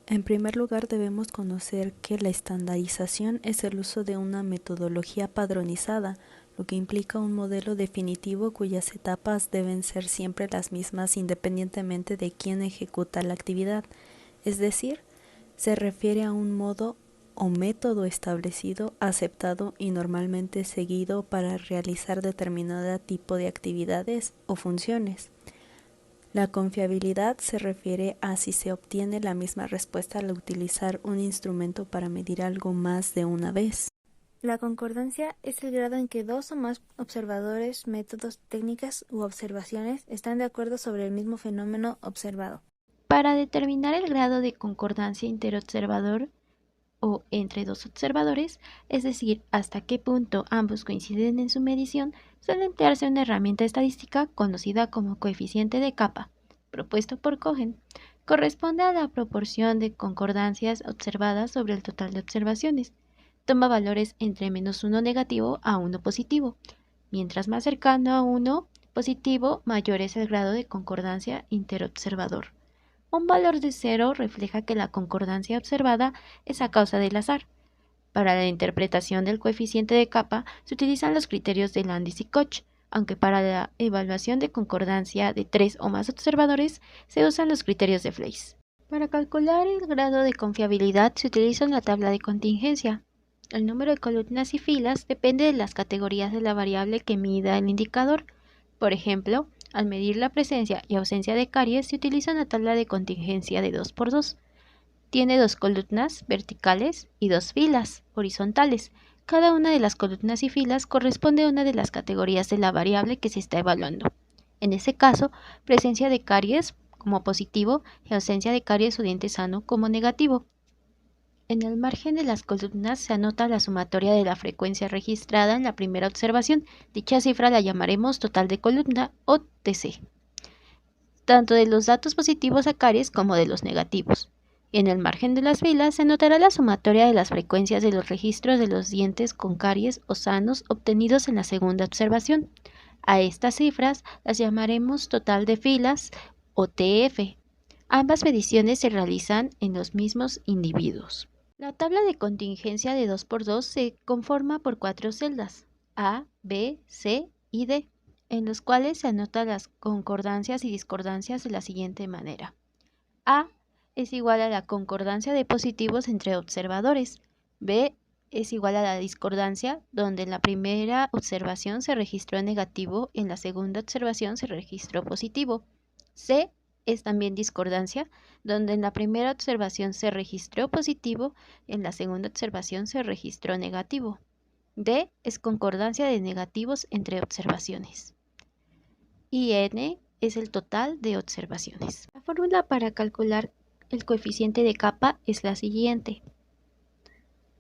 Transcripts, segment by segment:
En primer lugar, debemos conocer que la estandarización es el uso de una metodología padronizada, lo que implica un modelo definitivo cuyas etapas deben ser siempre las mismas independientemente de quién ejecuta la actividad, es decir, se refiere a un modo o método establecido, aceptado y normalmente seguido para realizar determinado tipo de actividades o funciones. La confiabilidad se refiere a si se obtiene la misma respuesta al utilizar un instrumento para medir algo más de una vez. La concordancia es el grado en que dos o más observadores, métodos, técnicas u observaciones están de acuerdo sobre el mismo fenómeno observado. Para determinar el grado de concordancia interobservador o entre dos observadores, es decir, hasta qué punto ambos coinciden en su medición, suele emplearse una herramienta estadística conocida como coeficiente de capa, propuesto por Cohen. Corresponde a la proporción de concordancias observadas sobre el total de observaciones. Toma valores entre -1 negativo a 1 positivo. Mientras más cercano a 1 positivo, mayor es el grado de concordancia interobservador. Un valor de 0 refleja que la concordancia observada es a causa del azar. Para la interpretación del coeficiente de capa se utilizan los criterios de Landis y Koch, aunque para la evaluación de concordancia de 3 o más observadores se usan los criterios de Fleiss. Para calcular el grado de confiabilidad se utiliza una tabla de contingencia. El número de columnas y filas depende de las categorías de la variable que mida el indicador. Por ejemplo, al medir la presencia y ausencia de caries se utiliza una tabla de contingencia de 2 por 2. Tiene dos columnas verticales y dos filas horizontales. Cada una de las columnas y filas corresponde a una de las categorías de la variable que se está evaluando. En ese caso, presencia de caries como positivo y ausencia de caries o diente sano como negativo. En el margen de las columnas se anota la sumatoria de la frecuencia registrada en la primera observación. Dicha cifra la llamaremos total de columna o TC, tanto de los datos positivos a caries como de los negativos. En el margen de las filas se notará la sumatoria de las frecuencias de los registros de los dientes con caries o sanos obtenidos en la segunda observación. A estas cifras las llamaremos total de filas o TF. Ambas mediciones se realizan en los mismos individuos. La tabla de contingencia de 2 por 2 se conforma por 4 celdas, A, B, C y D, en los cuales se anotan las concordancias y discordancias de la siguiente manera. A es igual a la concordancia de positivos entre observadores. B es igual a la discordancia, donde en la primera observación se registró negativo y en la segunda observación se registró positivo. C es también discordancia, donde en la primera observación se registró positivo y en la segunda observación se registró negativo. D es concordancia de negativos entre observaciones. Y N es el total de observaciones. La fórmula para calcular el coeficiente de capa es la siguiente,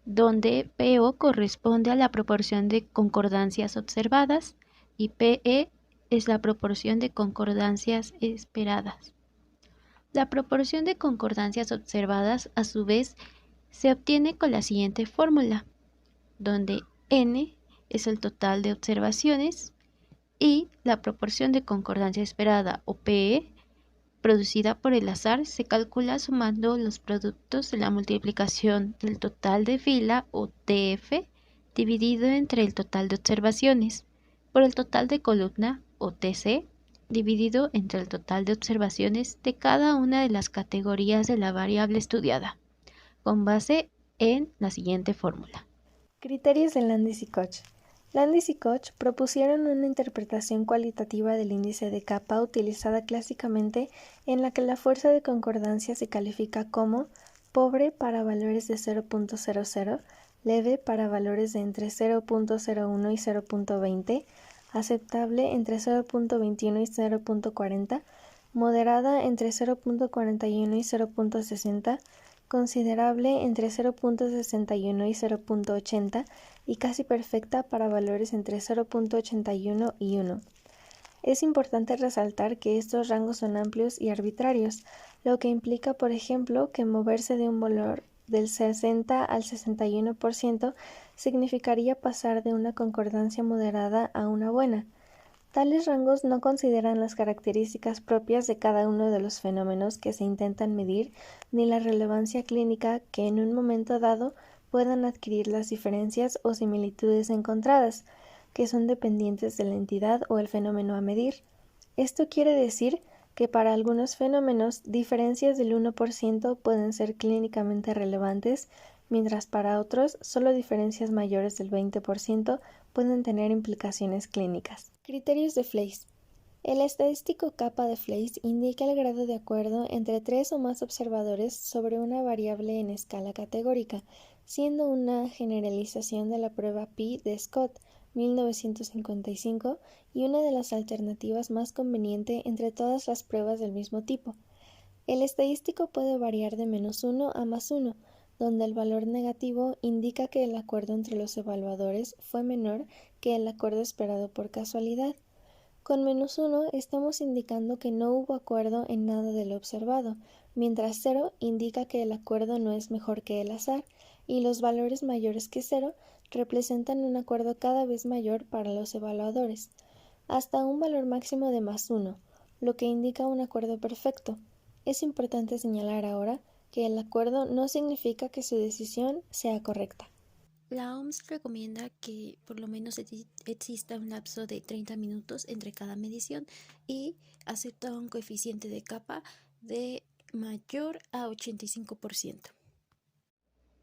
donde PO corresponde a la proporción de concordancias observadas y PE es la proporción de concordancias esperadas. La proporción de concordancias observadas, a su vez, se obtiene con la siguiente fórmula, donde N es el total de observaciones y la proporción de concordancia esperada, o PE, producida por el azar, se calcula sumando los productos de la multiplicación del total de fila, o TF, dividido entre el total de observaciones, por el total de columna, o TC, dividido entre el total de observaciones de cada una de las categorías de la variable estudiada, con base en la siguiente fórmula. Criterios de Landis y Koch. Landis y Koch propusieron una interpretación cualitativa del índice de capa utilizada clásicamente, en la que la fuerza de concordancia se califica como pobre para valores de 0.00, leve para valores de entre 0.01 y 0.20, aceptable entre 0.21 y 0.40, moderada entre 0.41 y 0.60, considerable entre 0.61 y 0.80 y casi perfecta para valores entre 0.81 y 1. Es importante resaltar que estos rangos son amplios y arbitrarios, lo que implica, por ejemplo, que moverse de un valor del 60 al 61% significaría pasar de una concordancia moderada a una buena. Tales rangos no consideran las características propias de cada uno de los fenómenos que se intentan medir ni la relevancia clínica que en un momento dado puedan adquirir las diferencias o similitudes encontradas, que son dependientes de la entidad o el fenómeno a medir. Esto quiere decir que para algunos fenómenos diferencias del 1% pueden ser clínicamente relevantes, mientras para otros solo diferencias mayores del 20% pueden tener implicaciones clínicas. Criterios de Fleiss. El estadístico kappa de Fleiss indica el grado de acuerdo entre 3 o más observadores sobre una variable en escala categórica, siendo una generalización de la prueba Pi de Scott, 1955, y una de las alternativas más conveniente entre todas las pruebas del mismo tipo. El estadístico puede variar de -1 a +1, donde el valor negativo indica que el acuerdo entre los evaluadores fue menor que el acuerdo esperado por casualidad. Con -1 estamos indicando que no hubo acuerdo en nada de lo observado, mientras 0 indica que el acuerdo no es mejor que el azar, y los valores mayores que 0 representan un acuerdo cada vez mayor para los evaluadores, hasta un valor máximo de +1, lo que indica un acuerdo perfecto. Es importante señalar ahora que el acuerdo no significa que su decisión sea correcta. La OMS recomienda que por lo menos exista un lapso de 30 minutos entre cada medición y acepta un coeficiente de kappa de mayor a 85%.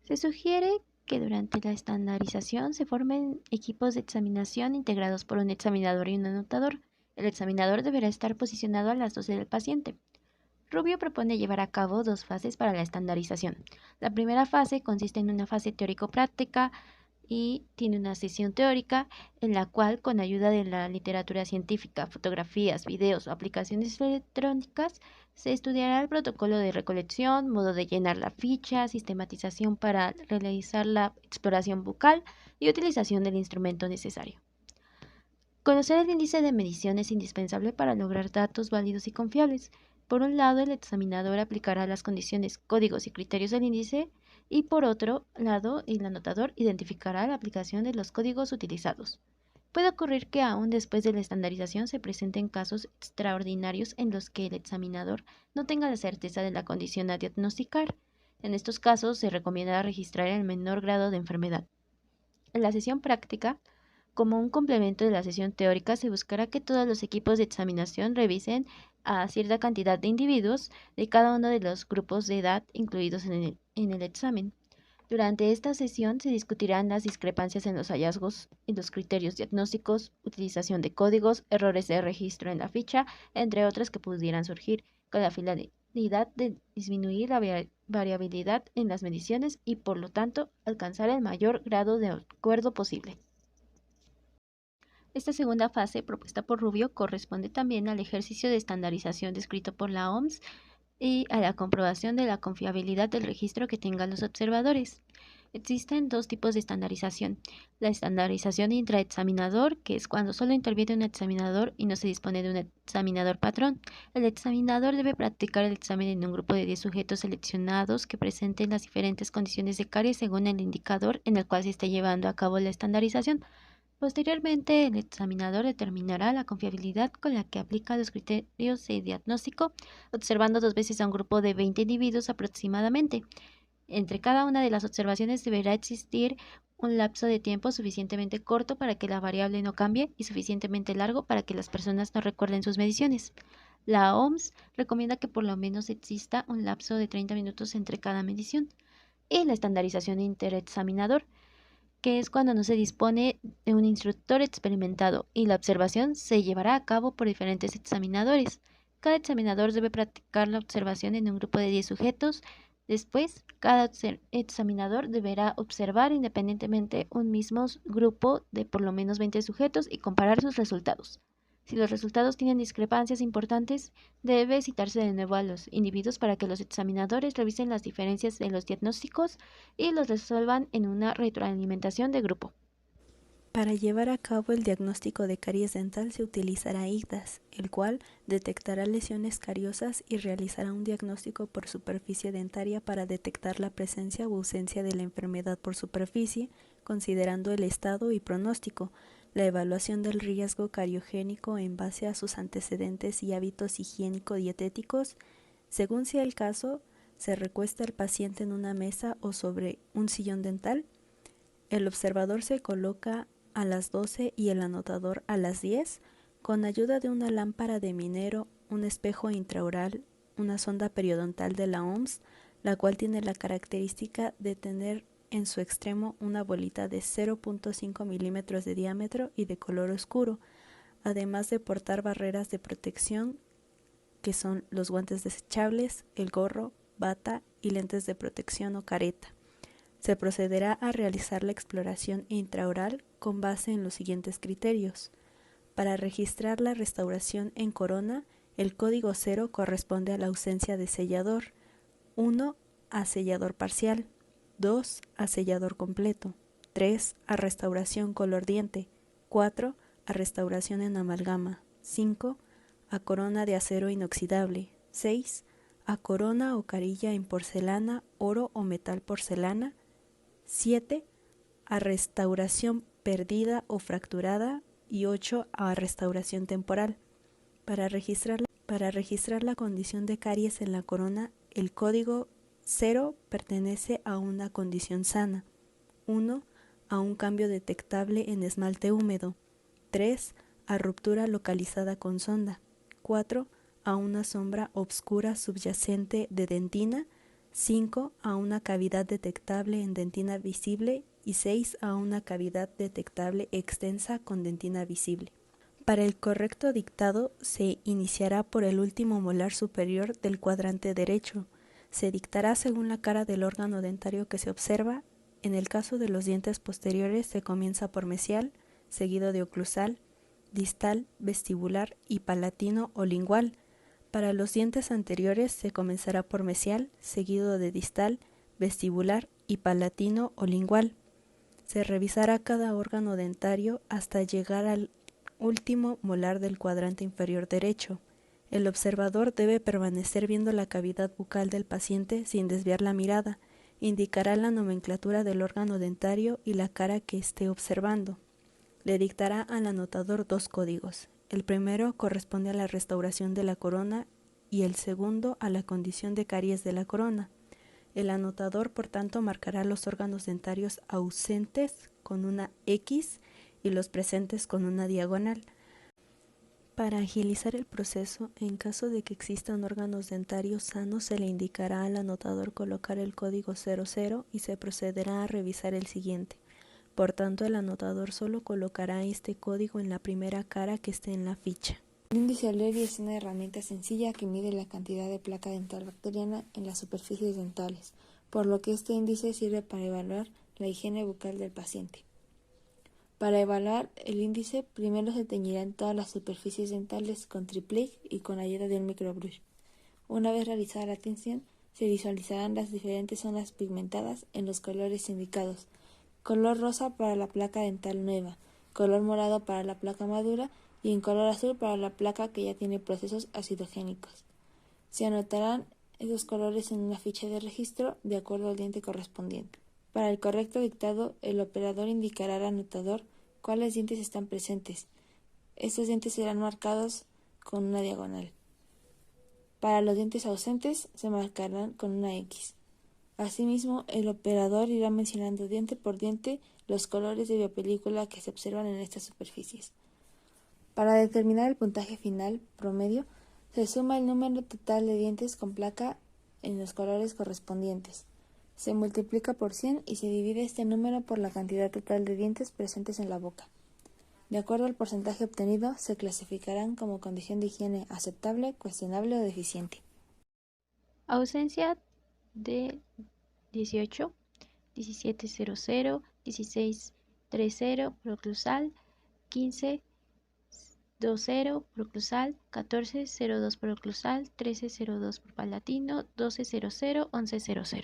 Se sugiere que durante la estandarización se formen equipos de examinación integrados por un examinador y un anotador. El examinador deberá estar posicionado a las 12 del paciente. Rubio propone llevar a cabo 2 fases para la estandarización. La primera fase consiste en una fase teórico-práctica y tiene una sesión teórica en la cual, con ayuda de la literatura científica, fotografías, videos o aplicaciones electrónicas, se estudiará el protocolo de recolección, modo de llenar la ficha, sistematización para realizar la exploración bucal y utilización del instrumento necesario. Conocer el índice de medición es indispensable para lograr datos válidos y confiables. Por un lado, el examinador aplicará las condiciones, códigos y criterios del índice, y por otro lado, el anotador identificará la aplicación de los códigos utilizados. Puede ocurrir que aún después de la estandarización se presenten casos extraordinarios en los que el examinador no tenga la certeza de la condición a diagnosticar. En estos casos se recomienda registrar el menor grado de enfermedad. En la sesión práctica, como un complemento de la sesión teórica, se buscará que todos los equipos de examinación revisen a cierta cantidad de individuos de cada uno de los grupos de edad incluidos en el examen. Durante esta sesión se discutirán las discrepancias en los hallazgos y los criterios diagnósticos, utilización de códigos, errores de registro en la ficha, entre otras que pudieran surgir, con la finalidad de disminuir la variabilidad en las mediciones y, por lo tanto, alcanzar el mayor grado de acuerdo posible. Esta segunda fase, propuesta por Rubio, corresponde también al ejercicio de estandarización descrito por la OMS y a la comprobación de la confiabilidad del registro que tengan los observadores. Existen 2 tipos de estandarización. La estandarización intraexaminador, que es cuando solo interviene un examinador y no se dispone de un examinador patrón. El examinador debe practicar el examen en un grupo de 10 sujetos seleccionados que presenten las diferentes condiciones de caries según el indicador en el cual se esté llevando a cabo la estandarización. Posteriormente, el examinador determinará la confiabilidad con la que aplica los criterios de diagnóstico, observando 2 veces a un grupo de 20 individuos aproximadamente. Entre cada una de las observaciones deberá existir un lapso de tiempo suficientemente corto para que la variable no cambie y suficientemente largo para que las personas no recuerden sus mediciones. La OMS recomienda que por lo menos exista un lapso de 30 minutos entre cada medición. Y la estandarización interexaminador, que es cuando no se dispone de un instructor experimentado y la observación se llevará a cabo por diferentes examinadores. Cada examinador debe practicar la observación en un grupo de 10 sujetos. Después, cada examinador deberá observar independientemente un mismo grupo de por lo menos 20 sujetos y comparar sus resultados. Si los resultados tienen discrepancias importantes, debe citarse de nuevo a los individuos para que los examinadores revisen las diferencias de los diagnósticos y los resuelvan en una retroalimentación de grupo. Para llevar a cabo el diagnóstico de caries dental se utilizará IGDAS, el cual detectará lesiones cariosas y realizará un diagnóstico por superficie dentaria para detectar la presencia o ausencia de la enfermedad por superficie, considerando el estado y pronóstico. la evaluación del riesgo cariogénico en base a sus antecedentes y hábitos higiénico-dietéticos, según sea el caso, se recuesta el paciente en una mesa o sobre un sillón dental. El observador se coloca a las 12 y el anotador a las 10, con ayuda de una lámpara de minero, un espejo intraoral, una sonda periodontal de la OMS, la cual tiene la característica de tener en su extremo una bolita de 0.5 milímetros de diámetro y de color oscuro, además de portar barreras de protección que son los guantes desechables, el gorro, bata y lentes de protección o careta. Se procederá a realizar la exploración intraoral con base en los siguientes criterios. Para registrar la restauración en corona, el código 0 corresponde a la ausencia de sellador, 1 a sellador parcial, 2 a sellador completo, 3 a restauración color diente, 4 a restauración en amalgama, 5 a corona de acero inoxidable, 6 a corona o carilla en porcelana, oro o metal porcelana, 7 a restauración perdida o fracturada y 8 a restauración temporal. Para registrar la condición de caries en la corona, el código 0 pertenece a una condición sana, 1 a un cambio detectable en esmalte húmedo, 3 a ruptura localizada con sonda, 4 a una sombra obscura subyacente de dentina, 5 a una cavidad detectable en dentina visible y 6 a una cavidad detectable extensa con dentina visible. Para el correcto dictado se iniciará por el último molar superior del cuadrante derecho. Se dictará según la cara del órgano dentario que se observa. En el caso de los dientes posteriores se comienza por mesial, seguido de oclusal, distal, vestibular y palatino o lingual. Para los dientes anteriores se comenzará por mesial, seguido de distal, vestibular y palatino o lingual. Se revisará cada órgano dentario hasta llegar al último molar del cuadrante inferior derecho. El observador debe permanecer viendo la cavidad bucal del paciente sin desviar la mirada. Indicará la nomenclatura del órgano dentario y la cara que esté observando. Le dictará al anotador 2 códigos. El primero corresponde a la restauración de la corona y el segundo a la condición de caries de la corona. El anotador, por tanto, marcará los órganos dentarios ausentes con una X y los presentes con una diagonal. Para agilizar el proceso, en caso de que existan órganos dentarios sanos, se le indicará al anotador colocar el código 00 y se procederá a revisar el siguiente. Por tanto, el anotador solo colocará este código en la primera cara que esté en la ficha. El índice O'Leary es una herramienta sencilla que mide la cantidad de placa dental bacteriana en las superficies dentales, por lo que este índice sirve para evaluar la higiene bucal del paciente. Para evaluar el índice, primero se teñirán todas las superficies dentales con Triplic y con ayuda de un microbrush. Una vez realizada la tinción, se visualizarán las diferentes zonas pigmentadas en los colores indicados: color rosa para la placa dental nueva, color morado para la placa madura y en color azul para la placa que ya tiene procesos acidogénicos. Se anotarán esos colores en una ficha de registro de acuerdo al diente correspondiente. Para el correcto dictado, el operador indicará al anotador cuáles dientes están presentes. Estos dientes serán marcados con una diagonal. Para los dientes ausentes se marcarán con una X. Asimismo, el operador irá mencionando diente por diente los colores de biopelícula que se observan en estas superficies. Para determinar el puntaje final promedio, se suma el número total de dientes con placa en los colores correspondientes. Se multiplica por 100 y se divide este número por la cantidad total de dientes presentes en la boca. De acuerdo al porcentaje obtenido, se clasificarán como condición de higiene aceptable, cuestionable o deficiente. Ausencia de 18, 1700, 1630 proclusal, 1520 proclusal, 1402 proclusal, 1302 por palatino, 1200, 1100.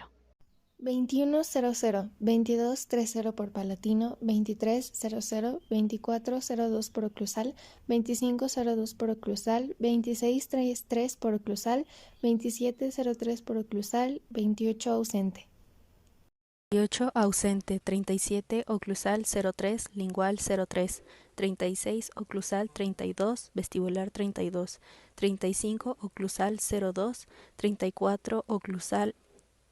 2100, 2230 por palatino, 2300, 2402 por oclusal, 2502 por oclusal, 2633 por oclusal, 2703 por oclusal, 28 ausente. 38 ausente, 37 oclusal 03, lingual 03, 36 oclusal 32, vestibular 32, 35 oclusal 02, 34 oclusal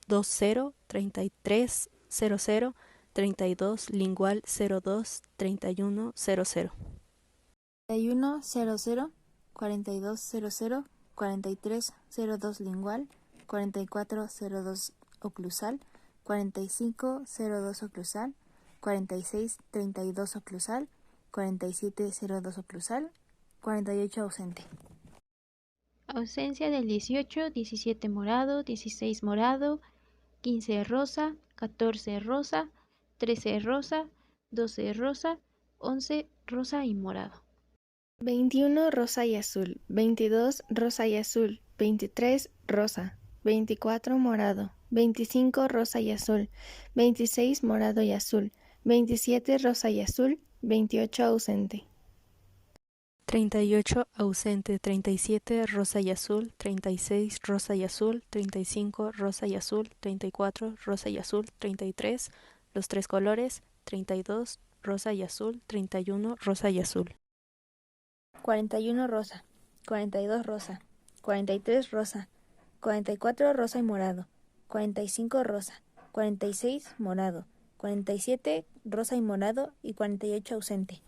20, 33 00, 32 lingual 02, 31 00. 41 00, 42 00, 43 02 lingual, 44 02 oclusal, 45 02 oclusal, 46 32 oclusal, 47 02 oclusal, 48 ausente. Ausencia del 18, 17 morado, 16 morado, 15 rosa, 14 rosa, 13 rosa, 12 rosa, 11 rosa y morado. 21 rosa y azul, 22 rosa y azul, 23 rosa, 24 morado, 25 rosa y azul, 26 morado y azul, 27 rosa y azul, 28 ausente. 38 ausente, 37 rosa y azul, 36 rosa y azul, 35 rosa y azul, 34 rosa y azul, 33 los tres colores, 32 rosa y azul, 31 rosa y azul. 41 rosa, 42 rosa, 43 rosa, 44 rosa y morado, 45 rosa, 46 morado, 47 rosa y morado y 48 ausente.